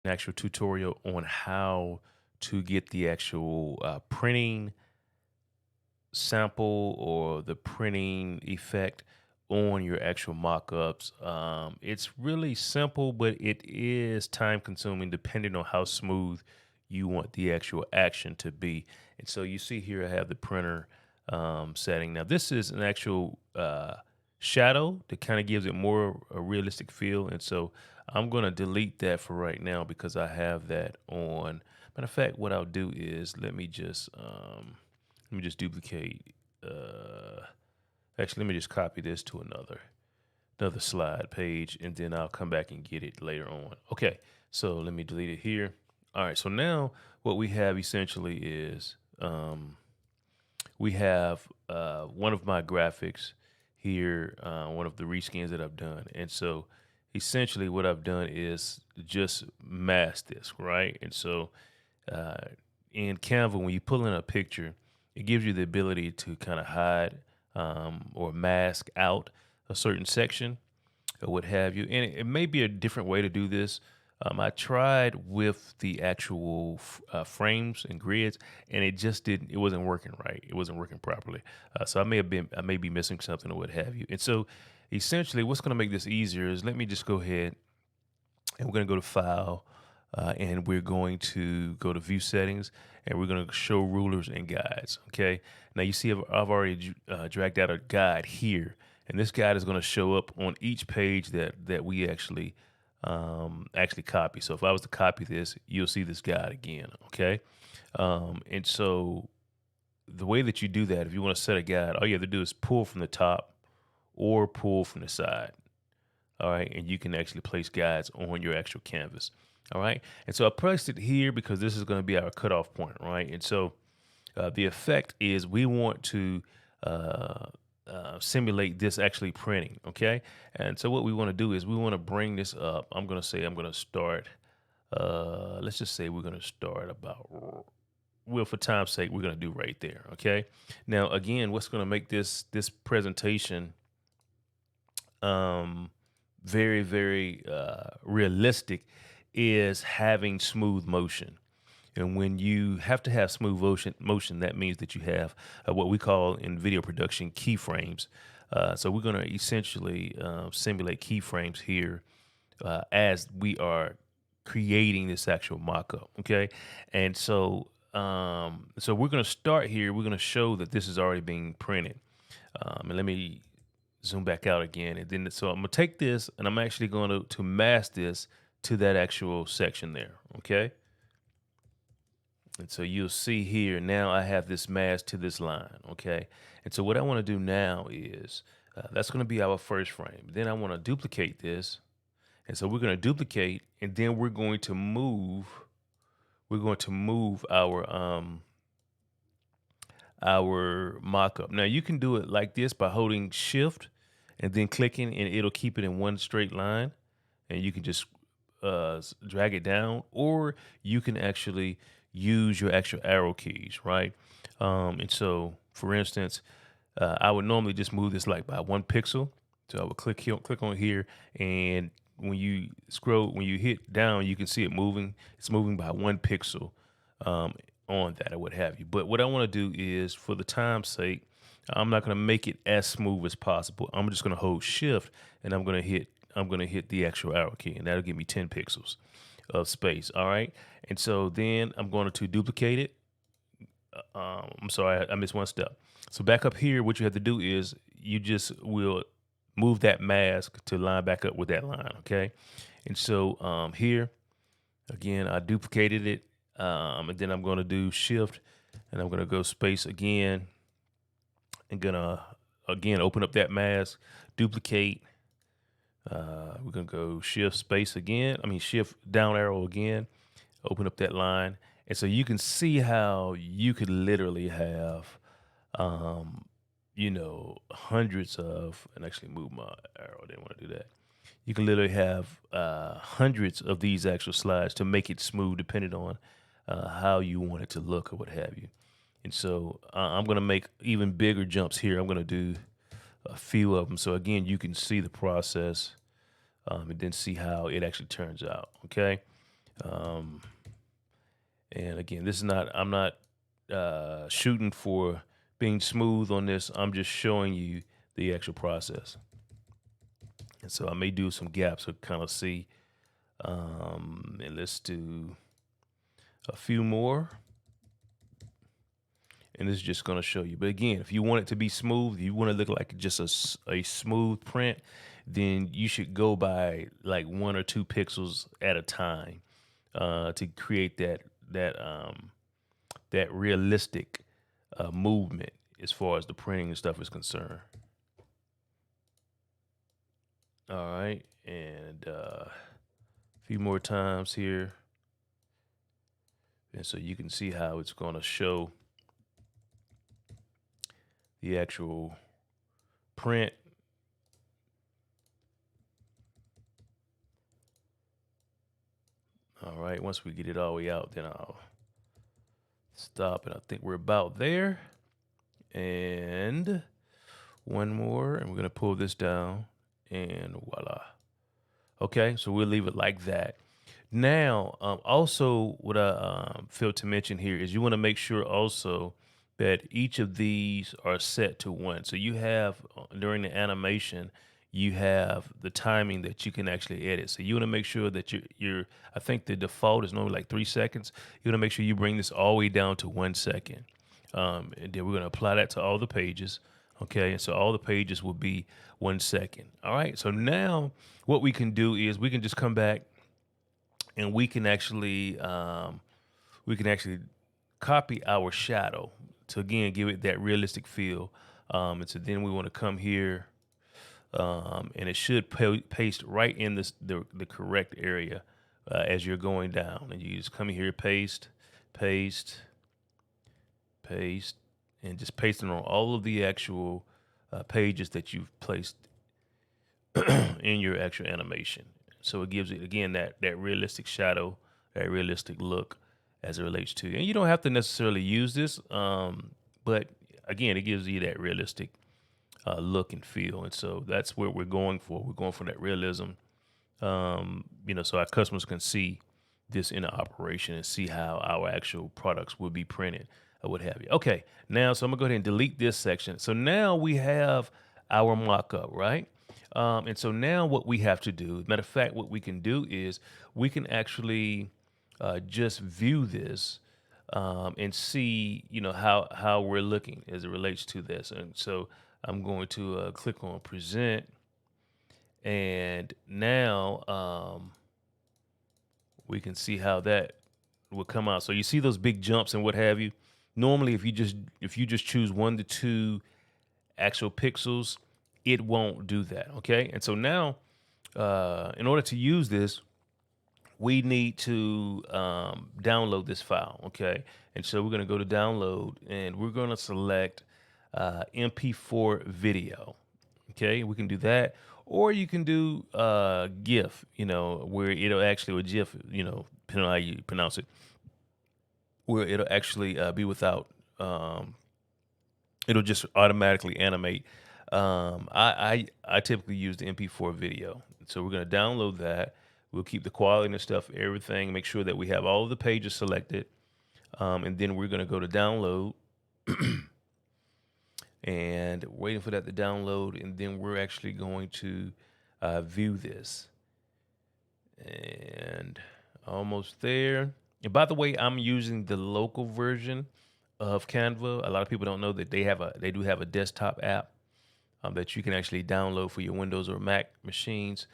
actual tutorial on how to get the actual printing sample or the printing effect on your actual mockups. It's really simple, but it is time consuming depending on how smooth you want the actual action to be. And so you see here, I have the printer setting. Now, this is an actual shadow that kind of gives it more a realistic feel. And so I'm going to delete that for right now because I have that on. Matter of fact, what I'll do is let me just duplicate. Actually, let me just copy this to another slide page, and then I'll come back and get it later on. Okay, so let me delete it here. All right, so now what we have essentially is we have one of my graphics here, one of the reskins that I've done, and so essentially what I've done is just mask this, right? And so uh, in Canva, when you pull in a picture, it gives you the ability to kind of hide or mask out a certain section or what have you. And it may be a different way to do this. I tried with the actual frames and grids, and it just didn't. It wasn't working right. It wasn't working properly. So I may be missing something or what have you. And so, essentially, what's going to make this easier is let me just go ahead and we're going to go to File, and we're going to go to View Settings, and we're going to show rulers and guides. Okay. Now you see I've already dragged out a guide here, and this guide is going to show up on each page that we actually copy. So if I was to copy this, you'll see this guide again. Okay. And so the way that you do that, if you want to set a guide, all you have to do is pull from the top or pull from the side. All right, and you can actually place guides on your actual canvas. All right, and so I placed it here because this is going to be our cutoff point, right? And so the effect is we want to simulate this actually printing, okay? And so what we want to do is we want to bring this up. I'm going to say I'm going to start. Let's just say we're going to start about. Well, for time's sake, we're going to do right there, okay? Now, again, what's going to make this presentation very, very realistic is having smooth motion. And when you have to have smooth motion, that means that you have what we call in video production keyframes. So we're going to essentially simulate keyframes here as we are creating this actual mock-up. Okay, and so so we're going to start here. We're going to show that this is already being printed. And let me zoom back out again, and then so I'm gonna take this and I'm actually going to mask this to that actual section there. Okay. And so you'll see here now I have this mask to this line. Okay. And so what I want to do now is that's going to be our first frame. Then I want to duplicate this. And so we're going to duplicate, and then we're going to move. We're going to move our mockup. Now you can do it like this by holding Shift and then clicking, and it'll keep it in one straight line. And you can just drag it down, or you can actually use your actual arrow keys, right? And so, for instance, I would normally just move this like by 1 pixel. So I would click on here, and when you scroll, when you hit down, you can see it moving. It's moving by 1 pixel on that or what have you. But what I want to do is, for the time's sake, I'm not going to make it as smooth as possible. I'm just going to hold Shift, and I'm going to hit the actual arrow key, and that'll give me 10 pixels of space. All right. And so then I'm going to duplicate it. I'm sorry, I missed one step. So back up here, what you have to do is you just will move that mask to line back up with that line. Okay. And so here, again, I duplicated it. And then I'm going to do Shift, and I'm going to go space again, and gonna again open up that mask, duplicate. We're gonna go Shift space again. I mean Shift down arrow again, open up that line, and so you can see how you could literally have, hundreds of. And actually move my arrow. I didn't want to do that. You can literally have hundreds of these actual slides to make it smooth, depending on how you want it to look or what have you. And so I'm going to make even bigger jumps here. I'm going to do a few of them. So again, you can see the process and then see how it actually turns out. Okay. And again, this is not, I'm not shooting for being smooth on this. I'm just showing you the actual process. And so I may do some gaps to kind of see. And let's do a few more. And this is just going to show you. But again, if you want it to be smooth, you want to look like just a smooth print, then you should go by like 1 or 2 pixels at a time to create that realistic movement as far as the printing and stuff is concerned. All right, and a few more times here. And so you can see how it's going to show the actual print. All right, once we get it all the way out, then I'll stop, and I think we're about there. And one more, and we're going to pull this down, and voila. Okay, so we'll leave it like that. Now, also what I failed to mention here is you want to make sure also that each of these are set to 1. So you have, during the animation, you have the timing that you can actually edit. So you want to make sure that you're, I think the default is normally like 3 seconds. You want to make sure you bring this all the way down to 1 second. And then we're going to apply that to all the pages. Okay, and so all the pages will be 1 second. All right, so now what we can do is we can just come back and we can actually copy our shadow to again give it that realistic feel. And so then we want to come here, and it should paste right in the correct area as you're going down. And you just come here, paste, paste, paste, and just pasting on all of the actual pages that you've placed in your actual animation. So it gives it, again, that realistic shadow, that realistic look as it relates to. And you don't have to necessarily use this, but again, it gives you that realistic look and feel. And so that's what we're going for. We're going for that realism, so our customers can see this in operation and see how our actual products will be printed or what have you. Okay, now, so I'm gonna go ahead and delete this section. So now we have our mock-up, right? And so now what we have to do, matter of fact, what we can do is we can actually just view this and see, how we're looking as it relates to this. And so I'm going to click on present, and now we can see how that will come out. So you see those big jumps and what have you. Normally, if you just choose 1 to 2 actual pixels, it won't do that. Okay, and so now, in order to use this, we need to download this file. Okay, and so we're going to go to download, and we're going to select MP4 video. Okay, we can do that, or you can do GIF. Where it'll actually, or GIF. Depending on how you pronounce it, where it'll actually be without. It'll just automatically animate. I typically use the MP4 video, so we're going to download that. We'll keep the quality and stuff, everything. Make sure that we have all of the pages selected, and then we're going to go to download, and waiting for that to download, and then we're actually going to view this. And almost there. And by the way, I'm using the local version of Canva. A lot of people don't know that they do have a desktop app that you can actually download for your Windows or Mac machines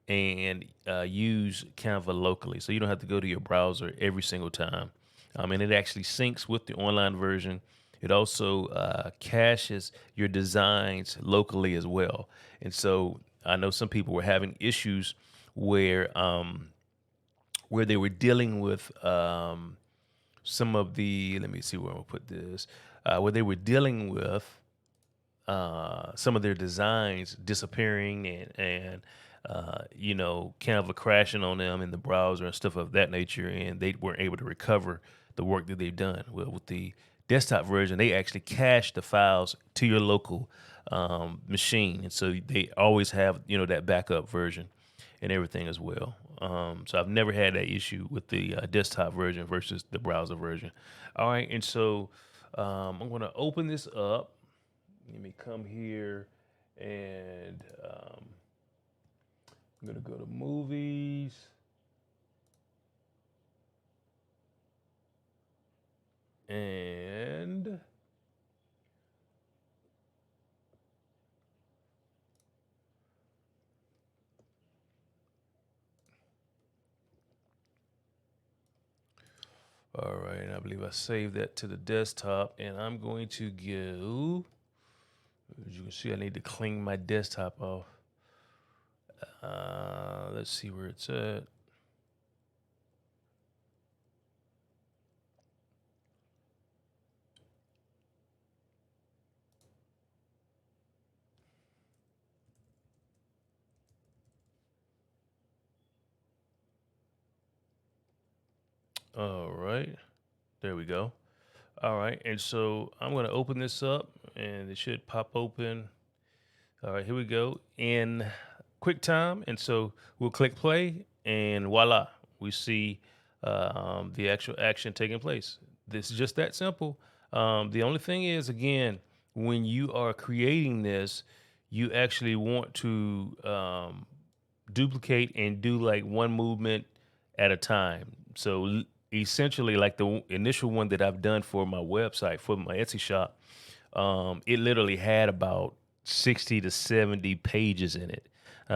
and use Canva locally. So you don't have to go to your browser every single time. And it actually syncs with the online version. It also caches your designs locally as well. And so I know some people were having issues where they were dealing with some of the, let me see where I'll put this, where they were dealing with some of their designs disappearing and Canva crashing on them in the browser and stuff of that nature, and they weren't able to recover the work that they've done. Well, with the desktop version, they actually cache the files to your local machine, and so they always have that backup version and everything as well. So I've never had that issue with the desktop version versus the browser version. All right, and so I'm going to open this up. Let me come here, and I'm going to go to movies. And all right, I believe I saved that to the desktop, and I'm going to go. As you can see, I need to clean my desktop off. Let's see where it's at. All right, there we go. All right, and so I'm going to open this up, and it should pop open. All right, here we go in QuickTime, and so we'll click play, and voila, we see the actual action taking place. This is just that simple. The only thing is, again, when you are creating this, you actually want to duplicate and do like one movement at a time. So essentially, like the initial one that I've done for my website, for my Etsy shop, it literally had about 60 to 70 pages in it.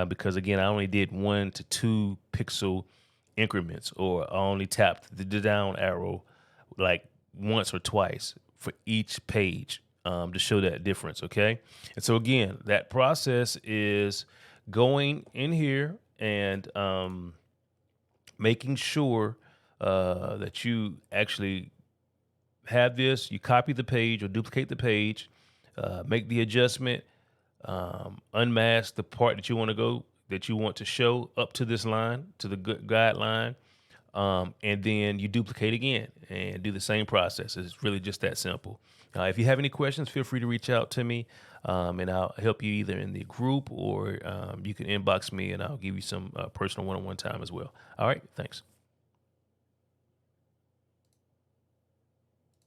Because again, I only did 1 to 2 pixel increments, or I only tapped the down arrow like once or twice for each page to show that difference. Okay. And so again, that process is going in here and making sure that you actually have this, you copy the page or duplicate the page, make the adjustment, unmask the part that you want to go, that you want to show up to this line, to the guideline, and then you duplicate again and do the same process. It's really just that simple. If you have any questions, feel free to reach out to me, and I'll help you either in the group, or you can inbox me and I'll give you some personal one-on-one time as well. All right, thanks.